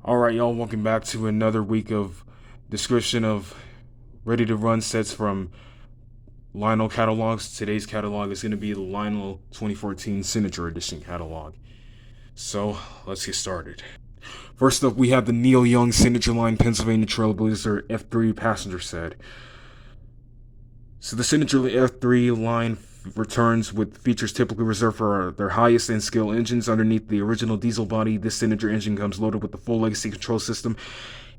Alright, y'all, welcome back to another week of description of ready to run sets from Lionel catalogs. Today's catalog is going to be the Lionel 2014 Signature Edition catalog. So, let's get started. First up, we have the Neil Young Signature Line Pennsylvania Trailblazer F3 passenger set. So, the Signature F3 line returns with features typically reserved for their highest end scale engines. Underneath the original diesel body, this Signature engine comes loaded with the full legacy control system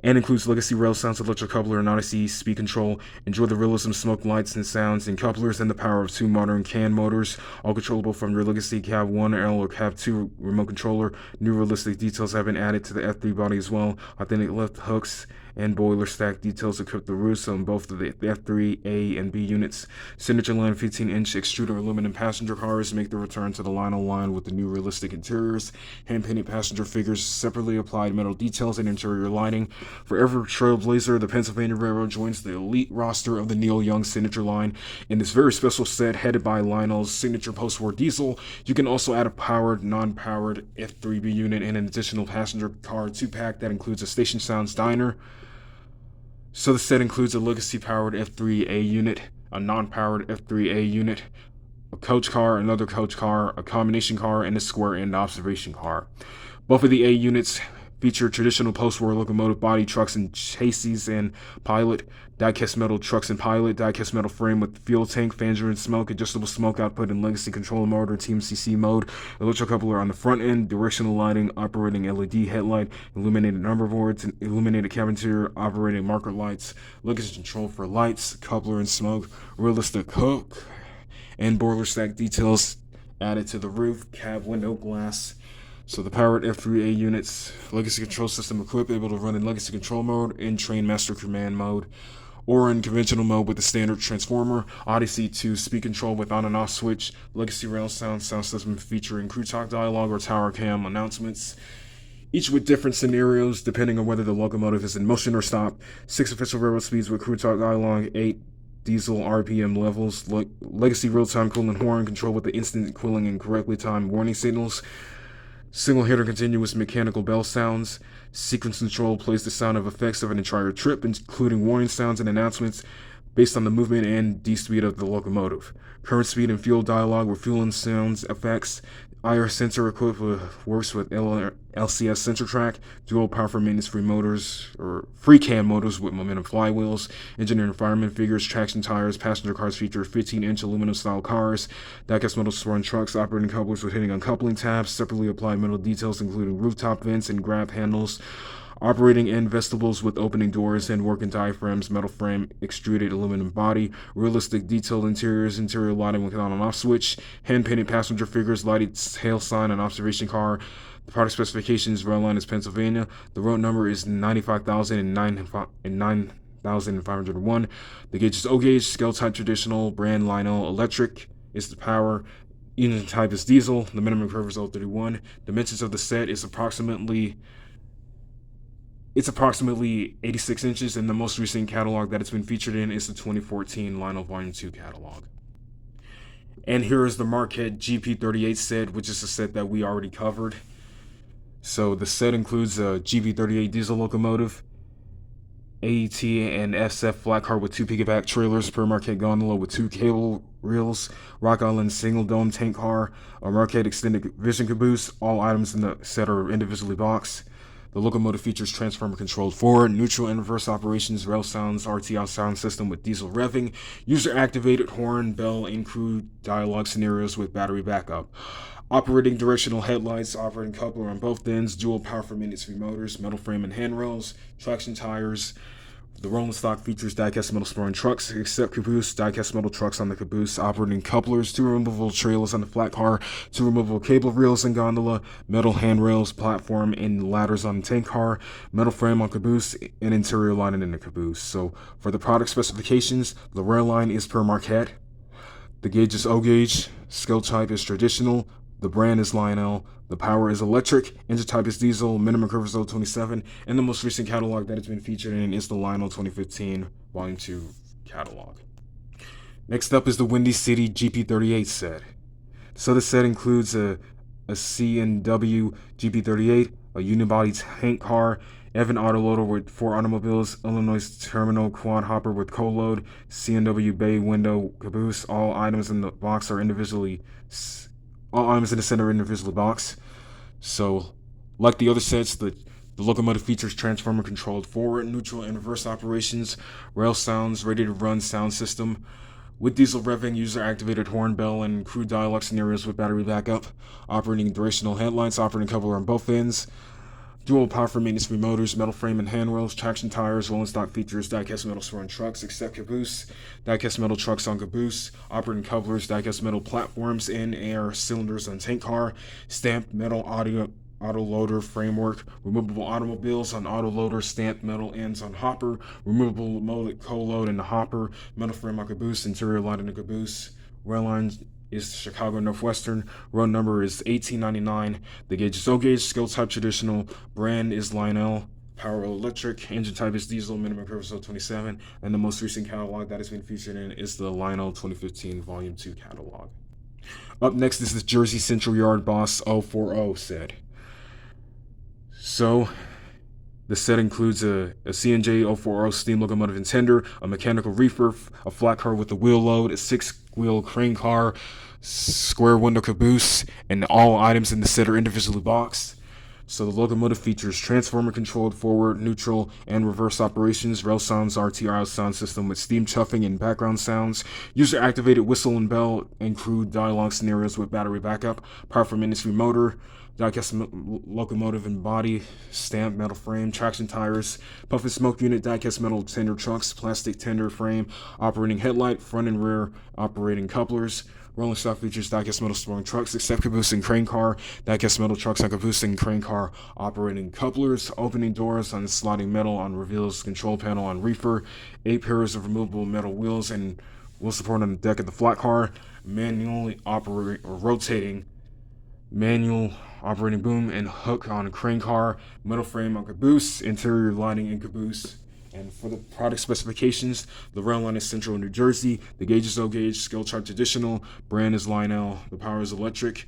and includes legacy rail sounds, electric coupler, and Odyssey speed control. Enjoy the realism, smoke, lights, and sounds in couplers, and the power of two modern CAN motors, all controllable from your legacy Cab 1L or Cab 2 remote controller. New realistic details have been added to the F3 body as well. Authentic lift hooks and boiler stack details equip the roofs on both of the F3A and B units. Signature line 15-inch extruder aluminum passenger cars make the return to the Lionel line with the new realistic interiors, hand-painted passenger figures, separately applied metal details, and interior lighting. Forever Trailblazer, the Pennsylvania Railroad joins the elite roster of the Neil Young Signature line. In this very special set, headed by Lionel's signature post-war diesel, you can also add a powered, non-powered F3B unit and an additional passenger car 2-pack that includes a Station Sounds diner. So the set includes a legacy-powered F3A unit, a non-powered F3A unit, a coach car, another coach car, a combination car, and a square-end observation car. Both of the A units feature traditional post-war locomotive body, trucks and chassis and pilot, die-cast metal trucks and pilot, die-cast metal frame with fuel tank, fanger and smoke, adjustable smoke output and legacy controller motor, TMCC mode, electric coupler on the front end, directional lighting, operating LED headlight, illuminated number boards, and illuminated cabin interior, operating marker lights, legacy control for lights, coupler and smoke, realistic hook, and boiler stack details added to the roof, cab window glass. So the powered F3A units, legacy control system equipped, able to run in legacy control mode, in train master command mode, or in conventional mode with the standard transformer, Odyssey 2 speed control with on and off switch, legacy rail sound system featuring crew talk dialogue or tower cam announcements, each with different scenarios depending on whether the locomotive is in motion or stopped, 6 official railroad speeds with crew talk dialogue, 8 diesel RPM levels, legacy real-time cooling horn control with the instant cooling and correctly timed warning signals, single hitter continuous mechanical bell sounds. Sequence control plays the sound of effects of an entire trip, including warning sounds and announcements based on the movement and D-speed of the locomotive. Current speed and fuel dialogue with fuel and sounds effects. IR sensor equipped works with LCS sensor track, dual power for maintenance-free motors, or free cam motors with momentum flywheels, engineer and fireman figures, traction tires, passenger cars feature 15-inch aluminum-style cars, die-cast metal spring trucks, operating couplers with hitting uncoupling tabs, separately applied metal details including rooftop vents and grab handles, operating end vestibules with opening doors and working diaphragms, metal frame, extruded aluminum body, realistic detailed interiors, interior lighting with on and off switch, hand-painted passenger figures, lighted hail sign and observation car. The product specifications, rail line is Pennsylvania. The road number is 95,009,501. The gauge is O-gauge, scale type traditional, brand Lionel, electric is the power. Engine type is diesel. The minimum curve is 031. Dimensions of the set is approximately 86 inches, and the most recent catalog that it's been featured in is the 2014 Lionel Volume 2 catalog. And here is the Marquette GP38 set, which is a set that we already covered. So the set includes a GP38 diesel locomotive, AET and SF flat car with 2 piggyback trailers per Marquette gondola with 2 cable reels, Rock Island single dome tank car, a Marquette extended vision caboose. All items in the set are individually boxed. The locomotive features transformer-controlled forward, neutral, and reverse operations, rail sounds, RTL sound system with diesel revving, user-activated horn, bell, and crew dialogue scenarios with battery backup. Operating directional headlights, operating coupler on both ends, dual power for maintenance-free motors, metal frame and handrails, traction tires. The rolling stock features die-cast metal spring trucks, except caboose, die-cast metal trucks on the caboose, operating couplers, 2 removable trailers on the flat car, 2 removable cable reels and gondola, metal handrails, platform, and ladders on the tank car, metal frame on caboose, and interior lighting in the caboose. So for the product specifications, the rail line is per Marquette, the gauge is O-gauge, scale type is traditional, the brand is Lionel, the power is electric, engine type is diesel, minimum curve is 027, and the most recent catalog that it's been featured in is the Lionel 2015 Volume 2 catalog. Next up is the Windy City GP38 set. So the set includes a C&W GP38, a unibody tank car, Evan autoloader with 4 automobiles, Illinois terminal quad hopper with coal load, CNW bay window caboose. All items in the box are all items in the center are individually boxed. So, like the other sets, the locomotive features transformer controlled forward, neutral, and reverse operations, rail sounds, ready to run sound system, with diesel revving, user-activated horn, bell, and crew dialogue scenarios with battery backup, operating durational headlights, operating coupler on both ends, dual power for maintenance-free motors, metal frame and handrails, traction tires, rolling stock features, die-cast metal spur on trucks, except caboose, die-cast metal trucks on caboose, operating couplers, die-cast metal platforms, in air cylinders on tank car, stamped metal autoloader framework, removable automobiles on autoloader, stamped metal ends on hopper, removable molded coal load in the hopper, metal frame on caboose, interior light in the caboose. Rail line is Chicago Northwestern. Road number is 1899. The gauge is O-gauge, scale type traditional. Brand is Lionel. Power electric. Engine type is diesel. Minimum curve is 27. And the most recent catalog that has been featured in is the Lionel 2015 Volume 2 catalog. Up next is the Jersey Central Yard Boss 040 set. So, the set includes a CNJ 040 steam locomotive and tender, a mechanical reefer, a flat car with a wheel load, a 6-wheel crane car, square window caboose, and all items in the set are individually boxed. So the locomotive features transformer controlled forward, neutral, and reverse operations, rail sounds, RTR sound system with steam chuffing and background sounds, user activated whistle and bell, and crew dialogue scenarios with battery backup, power from industry motor, die-cast locomotive and body, stamped metal frame, traction tires, puff and smoke unit, die-cast metal tender trucks, plastic tender frame, operating headlight, front and rear operating couplers, rolling stock features, die-cast metal spur trucks, except caboose and crane car, die-cast metal trucks on caboose and crane car, operating couplers, opening doors on sliding metal on reveals, control panel on reefer, 8 pairs of removable metal wheels and wheel support on the deck of the flat car, manual operating boom and hook on a crane car, metal frame on caboose, interior lighting in caboose. And for the product specifications, the rail line is Central New Jersey, the gauge is O-gauge, scale chart traditional, brand is Lionel, the power is electric,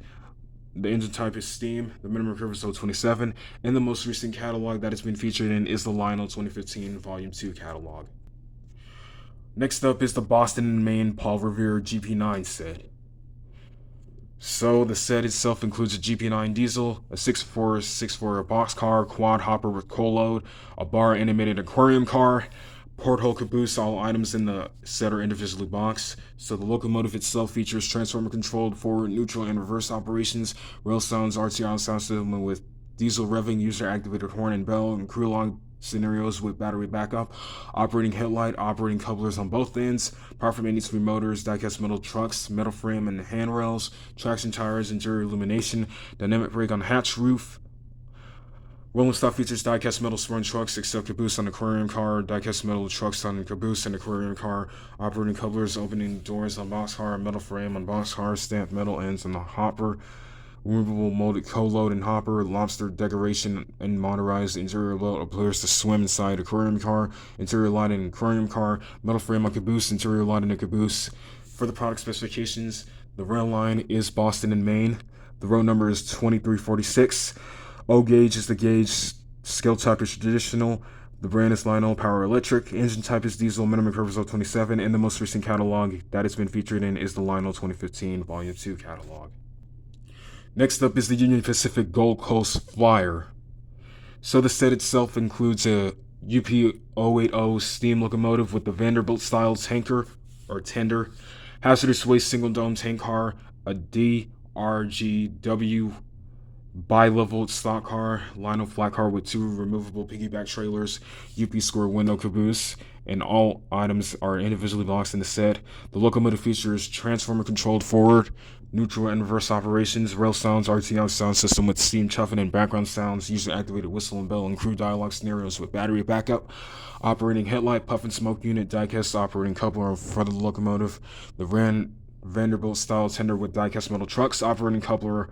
the engine type is steam, the minimum curve is 27, and the most recent catalog that has been featured in is the Lionel 2015 Volume 2 catalog. Next up is the Boston and Maine Paul Revere GP9 set. So the set itself includes a GP9 diesel, a 6.4 boxcar, quad hopper with coal load, a bar animated aquarium car, porthole caboose. All items in the set are individually boxed. So the locomotive itself features transformer controlled forward, neutral, and reverse operations, rail sounds, RTR sound system with diesel revving, user activated horn and bell, and crew log scenarios with battery backup, operating headlight, operating couplers on both ends, power from industry motors, die-cast metal trucks, metal frame and handrails, traction tires, interior illumination, dynamic brake on hatch roof. Rolling stock features die-cast metal spur trucks, except caboose on aquarium car, die-cast metal trucks on caboose and aquarium car, operating couplers, opening doors on boxcar, metal frame on boxcar, stamped metal ends on the hopper, removable molded coal load and hopper, lobster decoration and motorized interior boat appears to swim inside aquarium car, interior light in aquarium car, metal frame on caboose, interior light in a caboose. For the product specifications, the rail line is Boston and Maine. The road number is 2346. O-gauge is the gauge, scale type is traditional. The brand is Lionel, power electric. Engine type is diesel, minimum curve is 27, and the most recent catalog that it's been featured in is the Lionel 2015 Volume 2 catalog. Next up is the Union Pacific Gold Coast Flyer. So the set itself includes a UP080 steam locomotive with the Vanderbilt-style tanker or tender, hazardous waste single dome tank car, a DRGW bi-level stock car, Lionel flat car with 2 removable piggyback trailers, UP square window caboose, and all items are individually boxed in the set. The locomotive features transformer controlled forward, neutral and reverse operations, rail sounds, RTR sound system with steam chuffing and background sounds, user activated whistle and bell and crew dialogue scenarios with battery backup, operating headlight, puff and smoke unit, die-cast operating coupler in front of the locomotive, the Vanderbilt style tender with die-cast metal trucks, operating coupler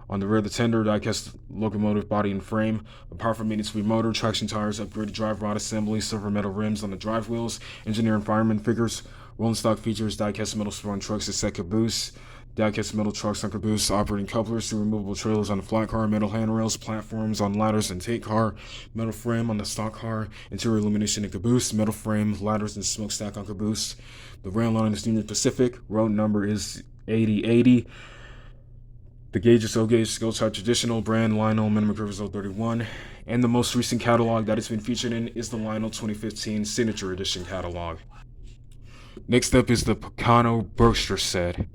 on the rear of the tender, die-cast locomotive body and frame, a power from maintenance-free motor, traction tires, upgraded drive rod assembly, silver metal rims on the drive wheels, engineer and fireman figures, rolling stock features, die-cast metal spur trucks, a set caboose, Die-cast metal trucks on caboose, operating couplers to removable trailers on the flat car, metal handrails, platforms on ladders and tank car, metal frame on the stock car, interior illumination in caboose, metal frame, ladders and smokestack on caboose. The rail line is Union Pacific. Road number is 8080. The gauge is O-gauge, scale type traditional, brand Lionel, minimum curve is 031. And the most recent catalog that it's been featured in is the Lionel 2015 Signature Edition catalog. Next up is the Picano Berkshire set.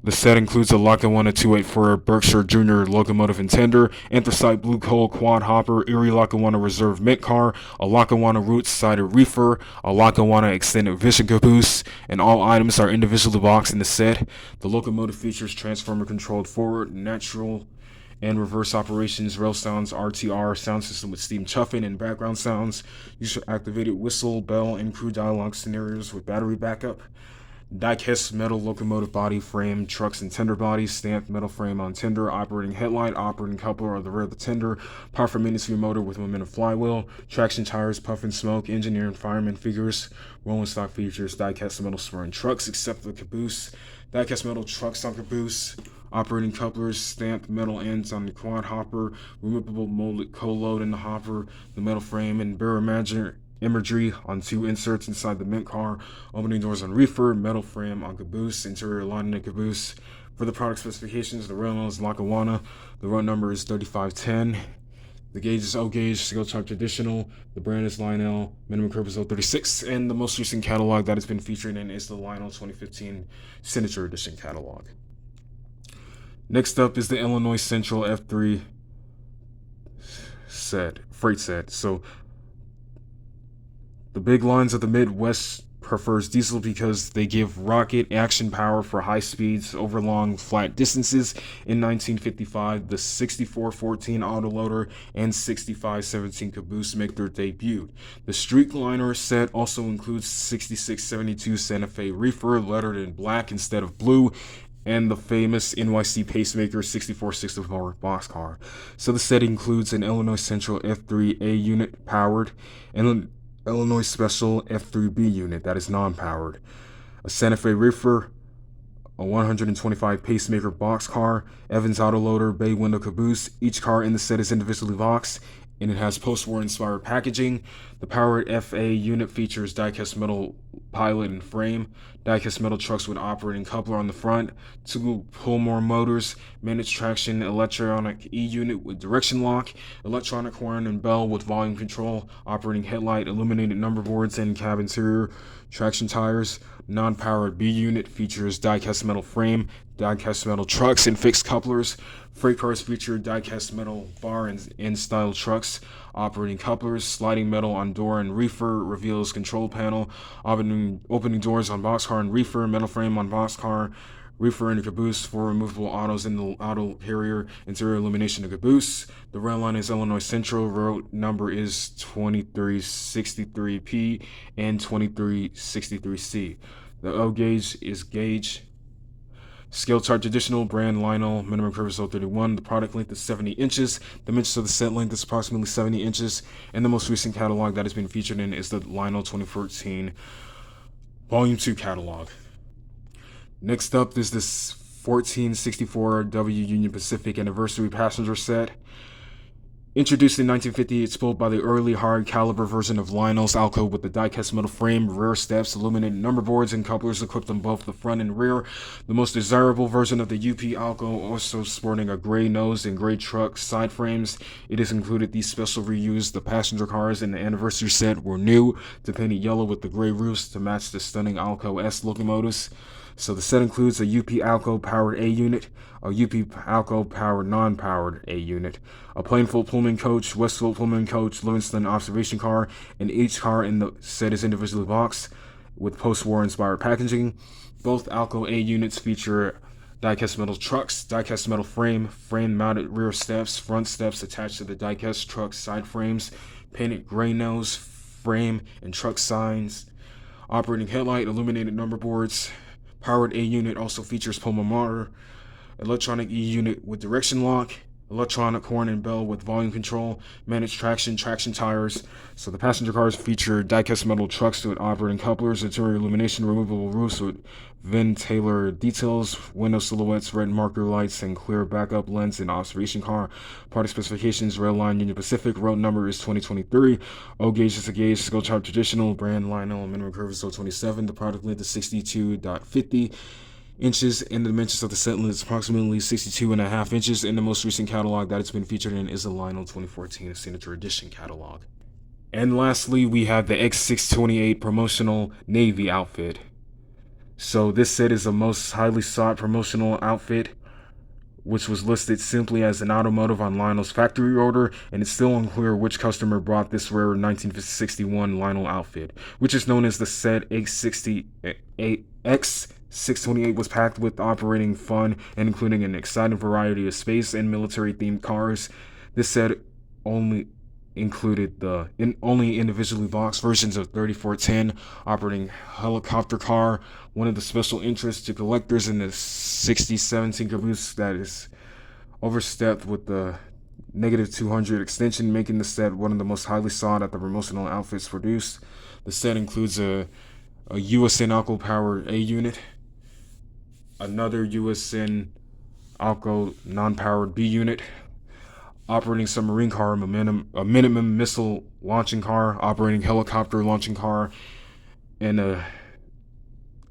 The set includes a Lackawanna 284 Berkshire Jr. locomotive and tender, anthracite blue coal quad hopper, Erie Lackawanna Reserve mint car, a Lackawanna Roots cider reefer, a Lackawanna extended vision caboose, and all items are individually boxed in the set. The locomotive features transformer controlled forward, natural, and reverse operations, rail sounds, RTR, sound system with steam chuffing and background sounds, user activated whistle, bell, and crew dialogue scenarios with battery backup. Die-cast metal locomotive body frame, trucks and tender bodies, stamped metal frame on tender, operating headlight, operating coupler on the rear of the tender, power from industry motor with momentum flywheel, traction tires, puff and smoke, engineer and fireman figures, rolling stock features, die-cast metal spur trucks except the caboose, die-cast metal trucks on caboose, operating couplers, stamped metal ends on the quad hopper, removable molded co-load in the hopper, the metal frame and bearer imagery on two inserts inside the mint car, opening doors on reefer, metal frame on caboose, interior lining in caboose. For the product specifications, the rail is Lackawanna, the road number is 3510, the gauge is O-gauge, scale type traditional, the brand is Lionel, minimum curve is 036, and the most recent catalog that has been featured in is the Lionel 2015 Signature Edition catalog. Next up is the Illinois Central F3 freight set. So the big lines of the Midwest prefers diesel because they give rocket action power for high speeds over long flat distances. In 1955, the 6414 autoloader and 6517 caboose make their debut. The Streetliner set also includes 6672 Santa Fe reefer lettered in black instead of blue, and the famous NYC Pacemaker 6464 boxcar. So the set includes an Illinois Central F3A unit powered, and Illinois Special F3B unit that is non-powered, a Santa Fe reefer, a 125 Pacemaker boxcar, Evans autoloader, bay window caboose. Each car in the set is individually boxed, and it has post-war inspired packaging. The powered FA unit features die-cast metal pilot and frame, die-cast metal trucks with operating coupler on the front, two Pullmore motors, managed traction electronic E-unit with direction lock, electronic horn and bell with volume control, operating headlight, illuminated number boards and cab interior, traction tires. Non-powered B unit features die-cast metal frame, die-cast metal trucks and fixed couplers. Freight cars feature die-cast metal bar and end-style trucks, operating couplers, sliding metal on door and reefer, reveals control panel, opening doors on boxcar and reefer, metal frame on boxcar, reefer and caboose, for removable autos in the auto carrier, interior illumination of caboose. The rail line is Illinois Central, road number is 2363P and 2363C. The O gauge is gauge. Scale type traditional, brand Lionel, minimum curve is 031. The product length is 70 inches. The dimensions of the set length is approximately 70 inches. And the most recent catalog that has been featured in is the Lionel 2014 Volume 2 catalog. Next up is this 1464W Union Pacific Anniversary passenger set. Introduced in 1950, it's built by the early hard caliber version of Lionel's Alco with the die-cast metal frame, rear steps, illuminated number boards, and couplers equipped on both the front and rear. The most desirable version of the UP Alco, also sporting a gray nose and gray truck side frames. It has included these special reused. The passenger cars in the anniversary set were new, to painted yellow with the gray roofs to match the stunning Alco S locomotives. So the set includes a UP Alco powered A unit, a UP Alco powered non-powered A unit, a Plainfield Pullman coach, Westfield Pullman coach, Livingston observation car, and each car in the set is individually boxed with post-war inspired packaging. Both Alco A units feature die-cast metal trucks, die-cast metal frame, frame-mounted rear steps, front steps attached to the die-cast truck side frames, painted gray nose, frame, and truck signs, operating headlight, illuminated number boards. Powered A unit also features Pullman motor, electronic E unit with direction lock, electronic horn and bell with volume control, managed traction tires. So the passenger cars feature die-cast metal trucks with operating couplers, interior illumination, removable roofs with ventilator details, window silhouettes, red marker lights, and clear backup lens and observation car. Product specifications: Railline Union Pacific, road number is 2023. O gauge is a gauge, skill chart traditional, brand Lionel, minimum curve is 027. The product length is 62.50 inches, and the dimensions of the set length is approximately 62.5 inches. In the most recent catalog that it's been featured in is the Lionel 2014 Signature Edition catalog. And lastly, we have the X628 promotional Navy outfit. So this set is the most highly sought promotional outfit, which was listed simply as an automotive on Lionel's factory order, and it's still unclear which customer brought this rare 1961 Lionel outfit, which is known as the set X628 was packed with operating fun and including an exciting variety of space and military themed cars. This set only included only individually boxed versions of 3410 operating helicopter car, one of the special interests to collectors in the 6017 caboose that is overstepped with the -200 extension, making the set one of the most highly sought after promotional outfits produced. The set includes a USN Alco Power A unit, another USN Alco non-powered B unit, operating submarine car, a minimum missile launching car, operating helicopter launching car, and a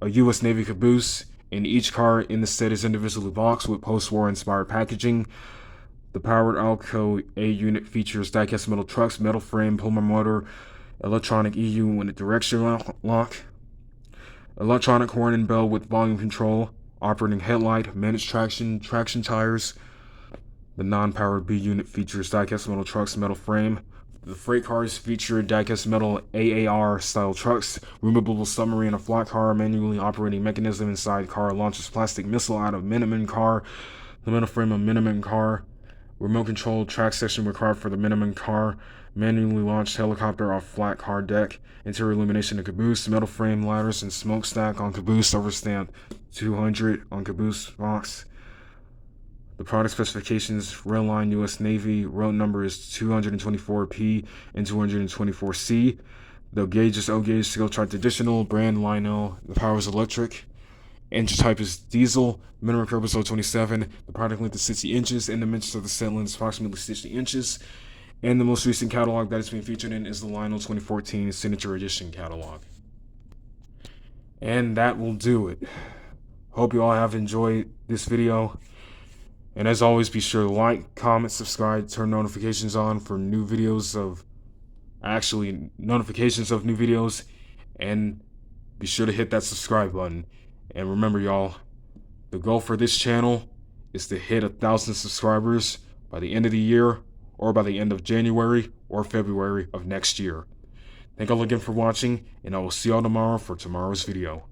U.S. Navy caboose. And each car in the set is individually boxed with post-war inspired packaging. The powered Alco A unit features die-cast metal trucks, metal frame, Pullman motor, electronic EU with a direction lock, electronic horn and bell with volume control, operating headlight, managed traction tires. The non-powered B unit features die-cast metal trucks, metal frame. The freight cars feature die-cast metal AAR-style trucks, removable submarine, a flat car, manually operating mechanism inside car launches plastic missile out of minimum car. The metal frame of minimum car, remote control track section required for the minimum car, manually launched helicopter off flat car deck, interior illumination of caboose, metal frame ladders and smokestack on caboose, overstamp 200 on caboose box. The product specifications: Railline US Navy, road number is 224P and 224C. The gauge is O gauge, skill chart traditional, brand Lionel. The power is electric. Engine type is diesel. Minimum curve is 027. The product length is 60 inches, and the dimensions of the set length is approximately 60 inches. And the most recent catalog that it's been featured in is the Lionel 2014 Signature Edition catalog. And that will do it. Hope you all have enjoyed this video. And as always, be sure to like, comment, subscribe, turn notifications on for new videos notifications of new videos, and be sure to hit that subscribe button. And remember, y'all, the goal for this channel is to hit 1,000 subscribers by the end of the year, or by the end of January or February of next year. Thank y'all again for watching, and I will see y'all tomorrow for tomorrow's video.